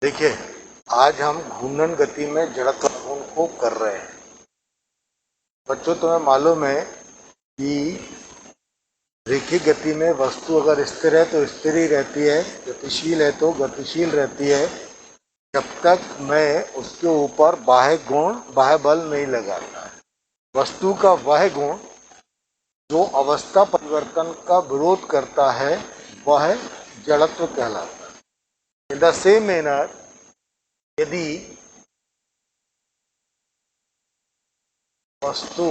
देखिए, आज हम घूर्णन गति में जड़त्व गुण को कर रहे हैं। बच्चों, तुम्हें मालूम है कि रेखीय गति में वस्तु अगर स्थिर है तो स्थिर ही रहती है, गतिशील है तो गतिशील रहती है, जब तक मैं उसके ऊपर बाह्य बल नहीं लगाता। वस्तु का वह गुण जो अवस्था परिवर्तन का विरोध करता है वह जड़त्व कहलाता है। इन द सेम मैनर, यदि वस्तु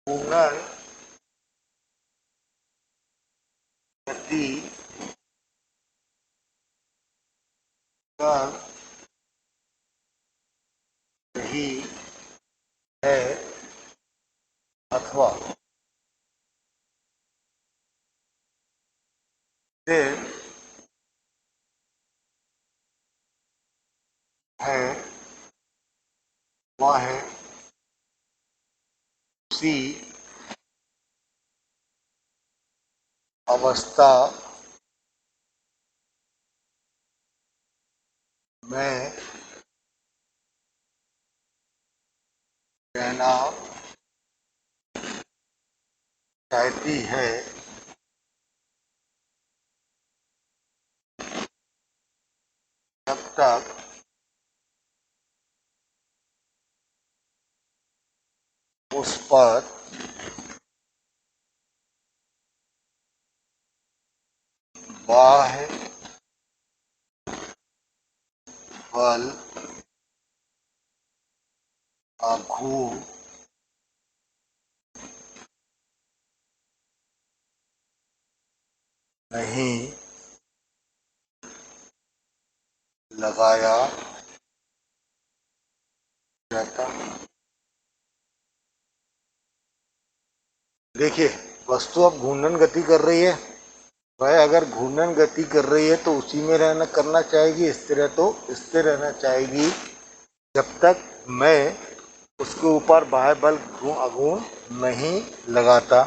घूर्णन गति कर रही है अथवा फिर है वह है उसी अवस्था में रहना चाहती है जब तक उस पर बाह्य बल आघूर्ण नहीं लगाया जाता। देखिए, वस्तु अब घूर्णन गति कर रही है। वह अगर घूर्णन गति कर रही है तो उसी में रहना करना चाहेगी, स्थिर है तो स्थिर रहना चाहेगी, जब तक मैं उसके ऊपर बाह्य बल आघूर्ण नहीं लगाता।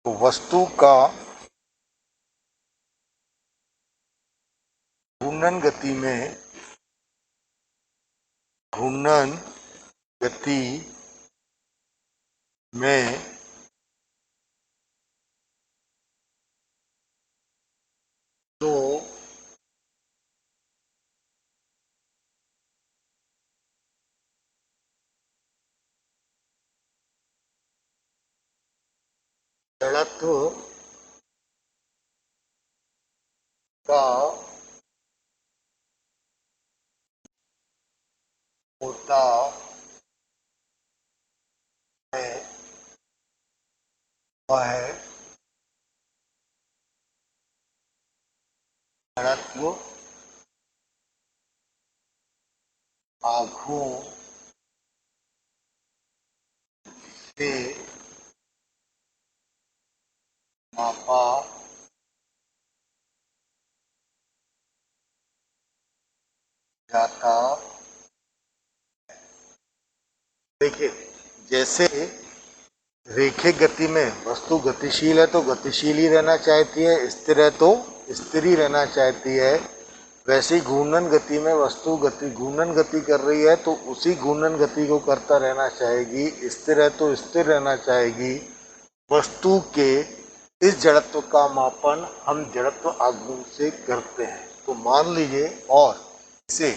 तो वस्तु का घूर्णन गति में तो जड़त्व का होता है वह जड़त्व आघूर्ण से मापा जाता। देखिए, जैसे रेखीय गति में वस्तु गतिशील है तो गतिशील ही रहना चाहती है, स्थिर है तो स्थिर ही रहना चाहती है, वैसे ही घूर्णन गति में वस्तु घूर्णन गति कर रही है तो उसी घूर्णन गति को करता रहना चाहेगी, स्थिर है तो स्थिर रहना चाहेगी। वस्तु के इस जड़त्व का मापन हम जड़त्व आघूर्ण से करते हैं। तो मान लीजिए, और इसे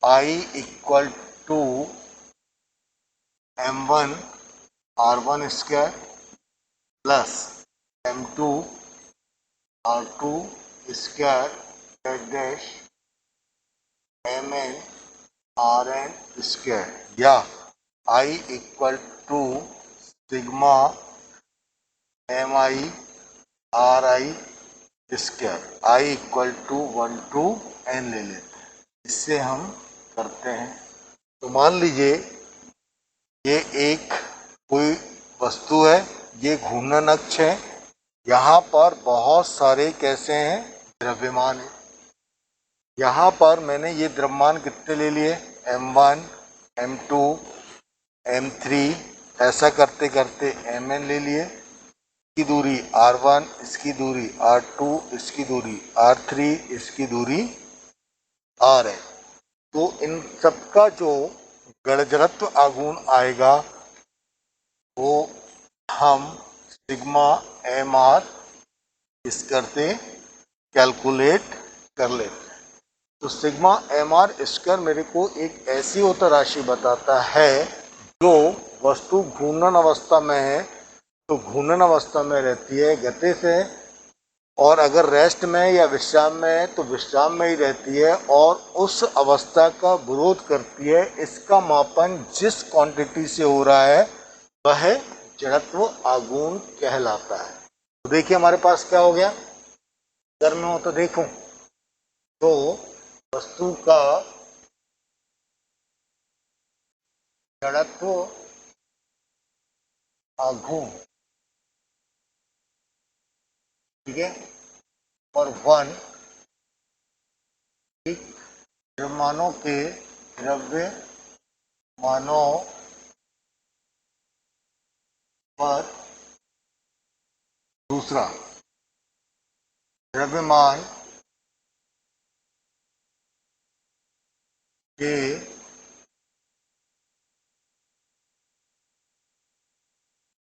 I equal to m1 r1 square plus m2 r2 square dash mn rn square, या I equal to sigma mi ri square, I equal to 1 to n ले लेते हैं। इससे हम करते हैं। तो मान लीजिए ये एक कोई वस्तु है, ये घूर्णन अक्ष है, यहाँ पर बहुत सारे कैसे हैं, द्रव्यमान है। यहाँ पर मैंने ये द्रव्यमान कितने ले लिए, m1 m2 m3, ऐसा करते करते mn ले लिए। की दूरी r1, इसकी दूरी r2, इसकी दूरी r3, इसकी दूरी r है। तो इन सबका जो गड़जड़त्व आघूर्ण आएगा वो हम सिग्मा एम आर इस करते कैलकुलेट कर लेते हैं। तो सिग्मा एम आर स्क्वायर मेरे को एक ऐसी उत्तर राशि बताता है जो वस्तु घूर्णन अवस्था में है तो घूर्णन अवस्था में रहती है गति से, और अगर रेस्ट में या विश्राम में है तो विश्राम में ही रहती है, और उस अवस्था का विरोध करती है। इसका मापन जिस क्वांटिटी से हो रहा है वह जड़त्व आघूर्ण कहलाता है। तो देखिए हमारे पास क्या हो गया, अगर मैं हो तो देखूं तो वस्तु का जड़त्व आघूर्ण, ठीक है, और वन द्रव्यमानों के द्रव्यमानों पर दूसरा द्रव्यमान के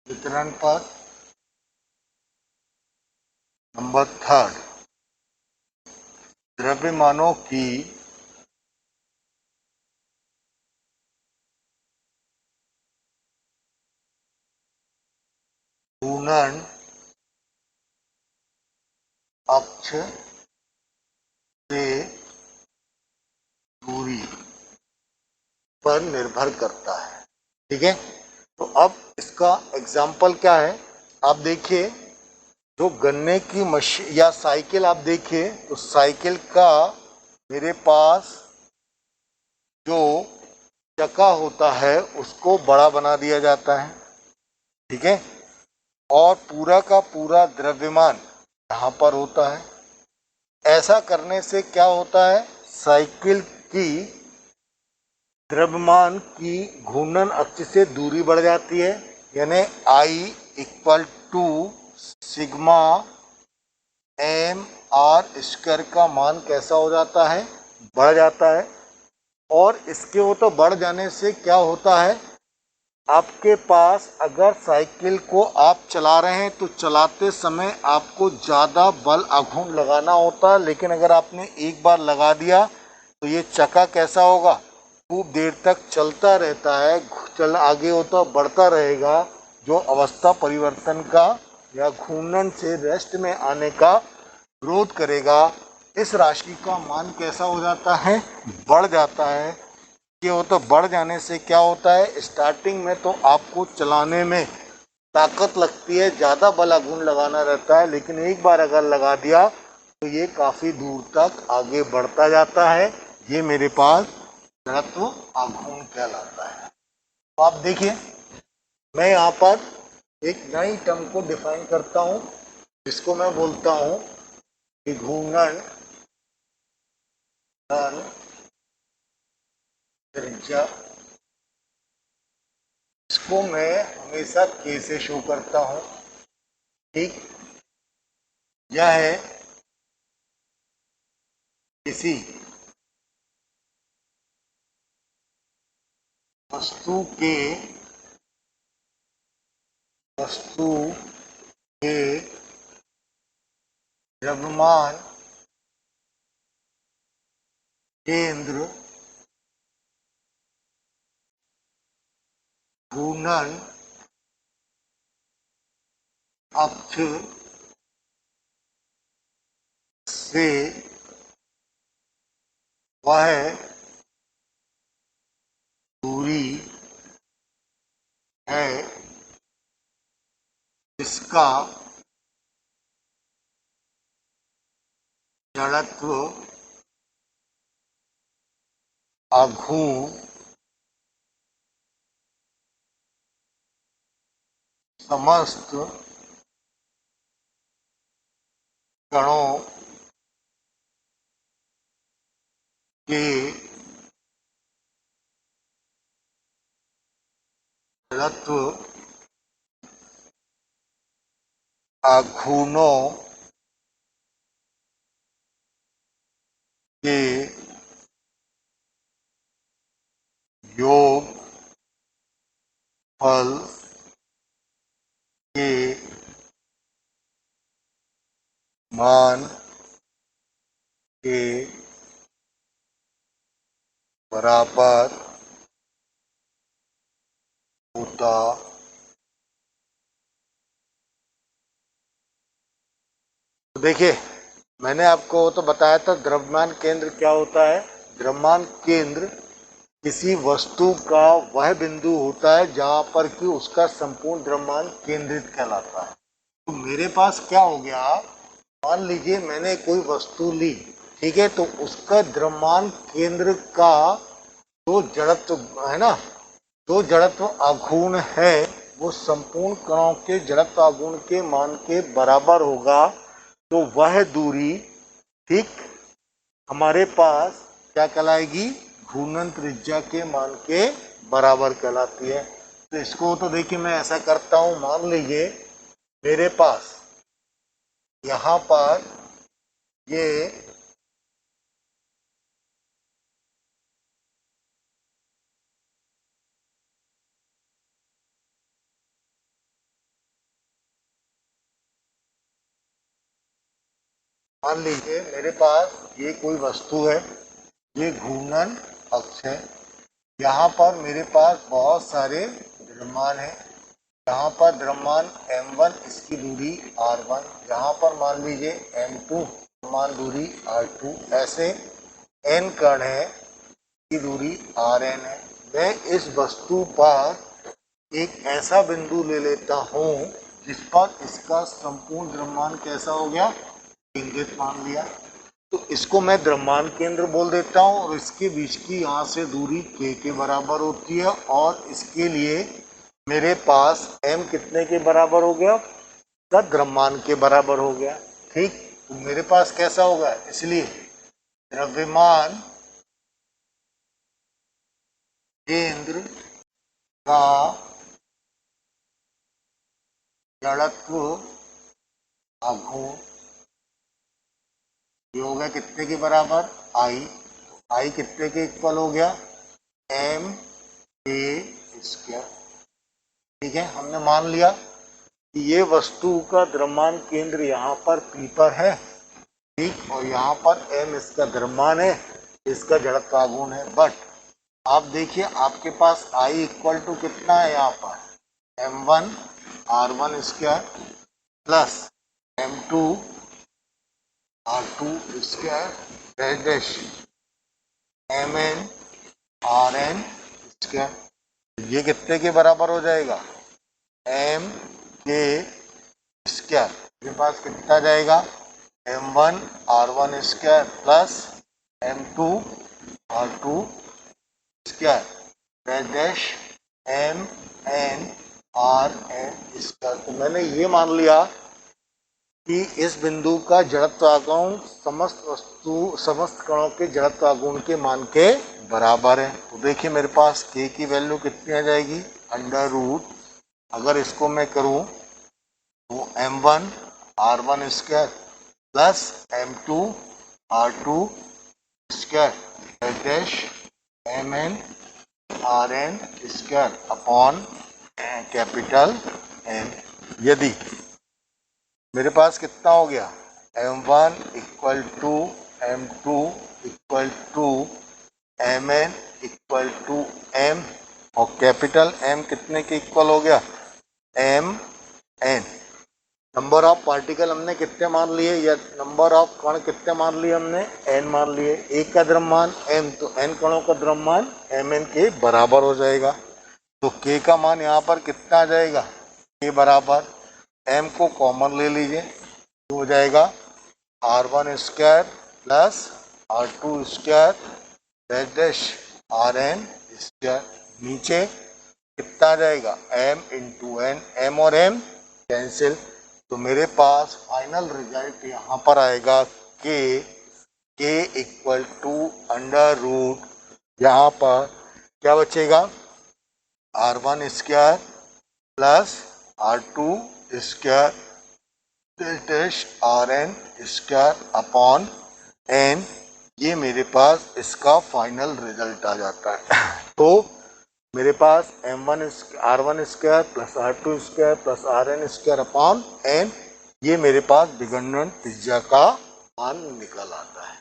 वितरण पर नंबर थर्ड द्रव्यमानों की घूर्णन अक्ष से दूरी पर निर्भर करता है। ठीक है, तो अब इसका एग्जाम्पल क्या है, आप देखिए जो गन्ने की मशीन या साइकिल आप देखिए तो साइकिल का मेरे पास जो चक्का होता है उसको बड़ा बना दिया जाता है, ठीक है, और पूरा का पूरा द्रव्यमान यहाँ पर होता है। ऐसा करने से क्या होता है, साइकिल की द्रव्यमान की घूर्णन अक्ष से दूरी बढ़ जाती है, यानी I equal to sigma M R square का मान कैसा हो जाता है, बढ़ जाता है। और इसके वो तो बढ़ जाने से क्या होता है, आपके पास अगर साइकिल को आप चला रहे हैं तो चलाते समय आपको ज़्यादा बल आघूर्ण लगाना होता है, लेकिन अगर आपने एक बार लगा दिया तो ये चक्का कैसा होगा, खूब देर तक चलता रहता है, चल आगे होता बढ़ता रहेगा, जो अवस्था परिवर्तन का या घूर्णन से रेस्ट में आने का विरोध करेगा। इस राशि का मान कैसा हो जाता है, बढ़ जाता है। ये हो तो बढ़ जाने से क्या होता है, स्टार्टिंग में तो आपको चलाने में ताकत लगती है, ज़्यादा बल आघूर्ण लगाना रहता है, लेकिन एक बार अगर लगा दिया तो ये काफ़ी दूर तक आगे बढ़ता जाता है। ये मेरे पास जड़त्व आघूर्ण कहलाता है। तो आप देखिए मैं यहाँ पर एक नई टर्म को डिफाइन करता हूँ जिसको मैं बोलता हूँ कि घूर्णन त्रिज्या। इसको मैं हमेशा K से शो करता हूँ, ठीक। यह है किसी वस्तु के द्रव्यमान केंद्र घूर्णन अक्ष से वह दूरी है जिसका जड़त्व आघूर्ण समस्त कणों के जड़त्व आघूर्णों के योग फल के मान के बराबर होता तो देखिए, मैंने आपको तो बताया था द्रव्यमान केंद्र क्या होता है। द्रव्यमान केंद्र किसी वस्तु का वह बिंदु होता है जहां पर कि उसका संपूर्ण द्रव्यमान केंद्रित कहलाता है। तो मेरे पास क्या हो गया, मान लीजिए मैंने कोई वस्तु ली, ठीक है, तो उसका द्रव्यमान केंद्र का जो जड़त्व है ना, जो जड़त्व आघूर्ण है वो संपूर्ण कणों के जड़त्व आघूर्ण के मान के बराबर होगा। तो वह दूरी ठीक हमारे पास क्या कहलाएगी, घूर्णन त्रिज्या के मान के बराबर कहलाती है। तो इसको तो देखिए मैं ऐसा करता हूं, मान लीजिए मेरे पास यहाँ पर ये मान लीजिए मेरे पास ये कोई वस्तु है, ये घूर्णन अक्ष है, यहाँ पर मेरे पास बहुत सारे द्रव्यमान है। यहाँ पर द्रव्यमान m1 इसकी दूरी r1, यहाँ पर मान लीजिए m2 द्रव्यमान दूरी r2, ऐसे n कण है की दूरी rn है। मैं इस वस्तु पर एक ऐसा बिंदु ले लेता हूँ जिस पर इसका संपूर्ण द्रव्यमान कैसा हो गया, केंद्रित मान लिया। तो इसको मैं द्रव्यमान केंद्र बोल देता हूँ और इसके बीच की यहाँ से दूरी k के बराबर होती है और इसके लिए मेरे पास m कितने के बराबर हो गया, का द्रव्यमान के बराबर हो गया। ठीक, तो मेरे पास कैसा होगा, इसलिए द्रव्यमान केंद्र का जड़त्व आघूर्ण योग है कितने के बराबर, आई कितने के इक्वल हो गया, m a स्क्वायर। ठीक है, हमने मान लिया कि ये वस्तु का द्रव्यमान केंद्र यहाँ पर P पर है, ठीक, और यहाँ पर m इसका द्रव्यमान है, इसका जड़त्व आघूर्ण है। बट आप देखिए आपके पास I इक्वल टू कितना है, यहाँ पर m1 r1 square plus m2 r2 square dash mn rn square. ये कितने के बराबर हो जाएगा, m के स्क्वायर, मेरे पास कितना जाएगा, m1 r1 square plus m2 r2 square dash m n r n square. तो मैंने ये मान लिया कि इस बिंदु का जड़त्व आघूर्ण समस्त कणों के जड़त्व आघूर्ण के मान के बराबर है। तो देखिए मेरे पास k की वैल्यू कितनी आ जाएगी, अंडर रूट, अगर इसको मैं करूं तो m1 r1 square plus m2 r2 square dash mn rn square upon capital N। यदि मेरे पास कितना हो गया, m1 equal to m2 equal to mn equal to m और कैपिटल M कितने के इक्वल हो गया, mn। नंबर ऑफ पार्टिकल हमने कितने मान लिए, या नंबर ऑफ कण कितने मान लिए हमने, n मान लिए। एक का द्रव्यमान m, तो n कणों का द्रव्यमान mn के बराबर हो जाएगा। तो k का मान यहाँ पर कितना आ जाएगा, k बराबर m को कॉमन ले लीजिए, तो हो जाएगा r1 square plus r2 square dash rn square. नीचे कितना आ जाएगा, m इंटू n, m और m कैंसिल, तो मेरे पास फाइनल रिजल्ट यहाँ पर आएगा k equal to under root, यहाँ पर क्या बचेगा, r1 square plus r2 square dash R N square upon N, ये मेरे पास इसका फाइनल रिजल्ट आ जाता है। तो मेरे पास R1 square plus R2 square plus RN square upon N, ये मेरे पास विखंडन त्रिज्या का मान निकल आता है।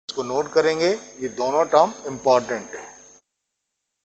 इसको नोट करेंगे, ये दोनों टर्म इंपॉर्टेंट है।